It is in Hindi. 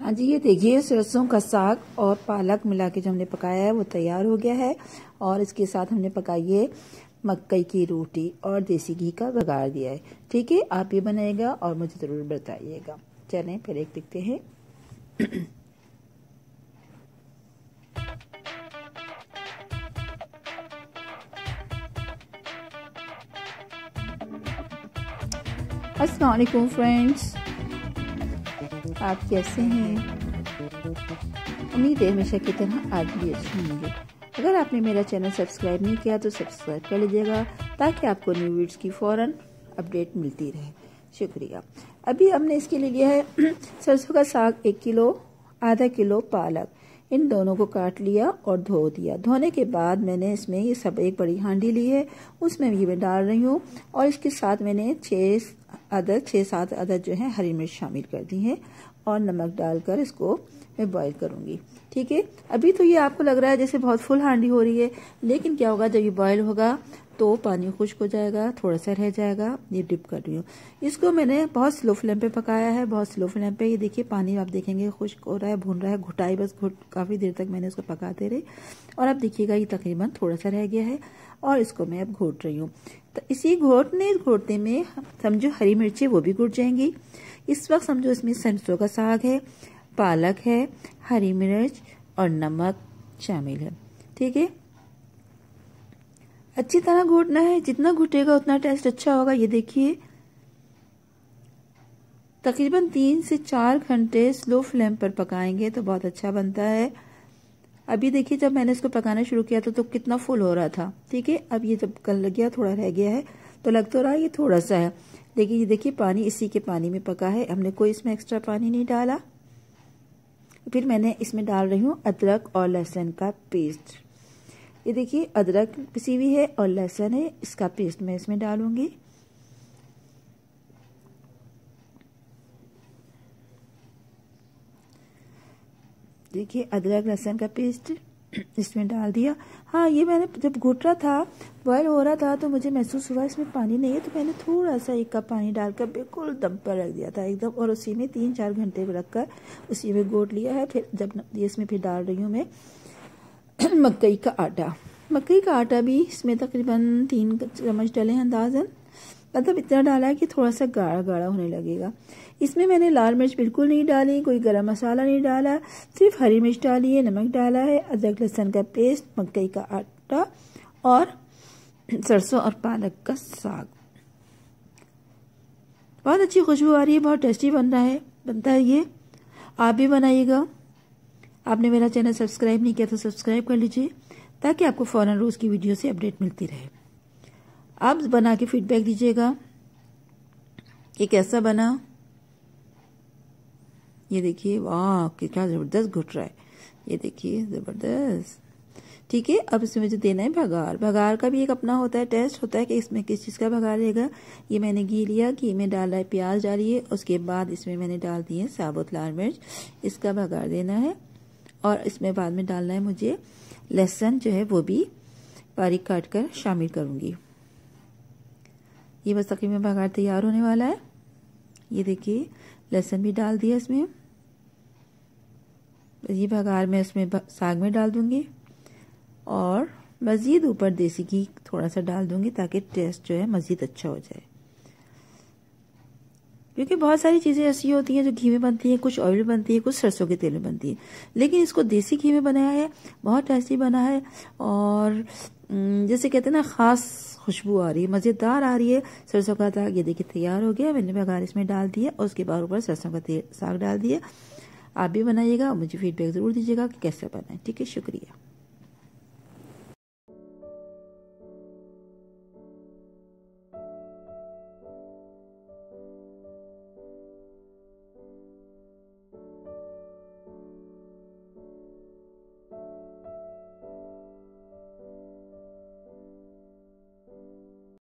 हाँ जी, ये देखिए सरसों का साग और पालक मिला के जो हमने पकाया है वो तैयार हो गया है। और इसके साथ हमने पकाई है मकई की रोटी और देसी घी का बघार दिया है। ठीक है, आप ये बनाइएगा और मुझे ज़रूर बताइएगा। चलें फिर एक देखते हैं। अस्सलाम वालेकुम फ्रेंड्स, आप कैसे हैं? उम्मीद है हमेशा की तरह आज भी अच्छे होंगे। अगर आपने मेरा चैनल सब्सक्राइब नहीं किया तो सब्सक्राइब कर लीजिएगा ताकि आपको न्यू वीडियोस की फ़ौरन अपडेट मिलती रहे। शुक्रिया। अभी हमने इसके लिए लिया है सरसों का साग 1 किलो, आधा किलो पालक, इन दोनों को काट लिया और धो दिया। धोने के बाद मैंने इसमें ये सब एक बड़ी हांडी ली है, उसमें भी मैं डाल रही हूँ और इसके साथ मैंने 6-7 अदद जो है हरी मिर्च शामिल कर दी है और नमक डालकर इसको मैं बॉईल करूंगी। ठीक है, अभी तो ये आपको लग रहा है जैसे बहुत फुल हांडी हो रही है, लेकिन क्या होगा जब ये बॉईल होगा तो पानी खुश्क हो जाएगा, थोड़ा सा रह जाएगा। ये डिप कर रही हूँ। इसको मैंने बहुत स्लो फ्लेम पे पकाया है, बहुत स्लो फ्लेम पे। ये देखिए पानी आप देखेंगे खुश्क हो रहा है, भून रहा है, घुटाई बस काफ़ी देर तक मैंने इसको पकाते रहे और अब देखिएगा ये तकरीबन थोड़ा सा रह गया है और इसको मैं अब घोट रही हूँ। तो इसी घोटते में समझो हरी मिर्ची वो भी घुट जाएंगी। इस वक्त समझो इसमें सरसों का साग है, पालक है, हरी मिर्च और नमक शामिल है। ठीक है, अच्छी तरह घोटना है, जितना घुटेगा उतना टेस्ट अच्छा होगा। ये देखिए तकरीबन 3 से 4 घंटे स्लो फ्लेम पर पकाएंगे तो बहुत अच्छा बनता है। अभी देखिए जब मैंने इसको पकाना शुरू किया तो कितना फुल हो रहा था। ठीक है, अब ये जब गल गया, थोड़ा रह गया है तो लग तो रहा है ये थोड़ा सा है, लेकिन ये देखिए पानी इसी के पानी में पका है, हमने कोई इसमें एक्स्ट्रा पानी नहीं डाला। फिर मैंने इसमें डाल रही हूँ अदरक और लहसुन का पेस्ट। ये देखिए अदरक पिसी हुई है और लहसुन है, इसका पेस्ट मैं इसमें डालूंगी। देखिए अदरक लहसुन का पेस्ट इसमें डाल दिया। हाँ, ये मैंने जब घुट रहा था, बॉयल हो रहा था तो मुझे महसूस हुआ इसमें पानी नहीं है, तो मैंने थोड़ा सा 1 कप पानी डालकर बिल्कुल दम पर रख दिया था एकदम, और उसी में 3-4 घंटे रखकर उसी में घोट लिया है। फिर जब इसमें फिर डाल रही हूँ मैं मकई का आटा। मकई का आटा भी इसमें तकरीबन 3 चम्मच डाले हैं अंदाजन, मतलब इतना डाला है कि थोड़ा सा गाढ़ा गाढ़ा होने लगेगा। इसमें मैंने लाल मिर्च बिल्कुल नहीं डाली, कोई गरम मसाला नहीं डाला, सिर्फ हरी मिर्च डाली है, नमक डाला है, अदरक लहसुन का पेस्ट, मकई का आटा और सरसों और पालक का साग। बहुत अच्छी खुशबू आ रही है, बहुत टेस्टी बनता है ये। आप भी बनाइएगा। आपने मेरा चैनल सब्सक्राइब नहीं किया तो सब्सक्राइब कर लीजिए ताकि आपको फौरन रोज की वीडियो से अपडेट मिलती रहे। आप बना के फीडबैक दीजिएगा कि कैसा बना। ये देखिए वाह कितना जबरदस्त घुट रहा है, ये देखिए जबरदस्त। ठीक है, अब इसमें मुझे देना है बघार। बघार का भी एक अपना होता है, टेस्ट होता है कि इसमें किस चीज़ का बघार रहेगा। ये मैंने घी लिया, घी में डाला है प्याज डालिए, उसके बाद इसमें मैंने डाल दिए साबुत लाल मिर्च, इसका बघार देना है। और इसमें बाद में डालना है मुझे लहसुन जो है वो भी बारीक काट कर शामिल करूँगी। ये बस तकरीबन बघार तैयार होने वाला है। ये देखिए लहसुन भी डाल दिया इसमें, ये बघार मैं इसमें साग में डाल दूंगी और मज़ीद ऊपर देसी घी थोड़ा सा डाल दूंगी ताकि टेस्ट जो है मज़ीद अच्छा हो जाए। क्योंकि बहुत सारी चीज़ें ऐसी होती हैं जो घी में बनती हैं, कुछ ऑयल में बनती है, कुछ सरसों के तेल में बनती है, लेकिन इसको देसी घी में बनाया है, बहुत टेस्टी बना है और जैसे कहते हैं ना ख़ास खुशबू आ रही है, मज़ेदार आ रही है। सरसों का साग ये देखिए तैयार हो गया, मैंने बघार इसमें डाल दिया और उसके बाद ऊपर सरसों का साग डाल दिया। आप भी बनाइएगा और मुझे फीडबैक ज़रूर दीजिएगा कि कैसे बना है। ठीक है, शुक्रिया।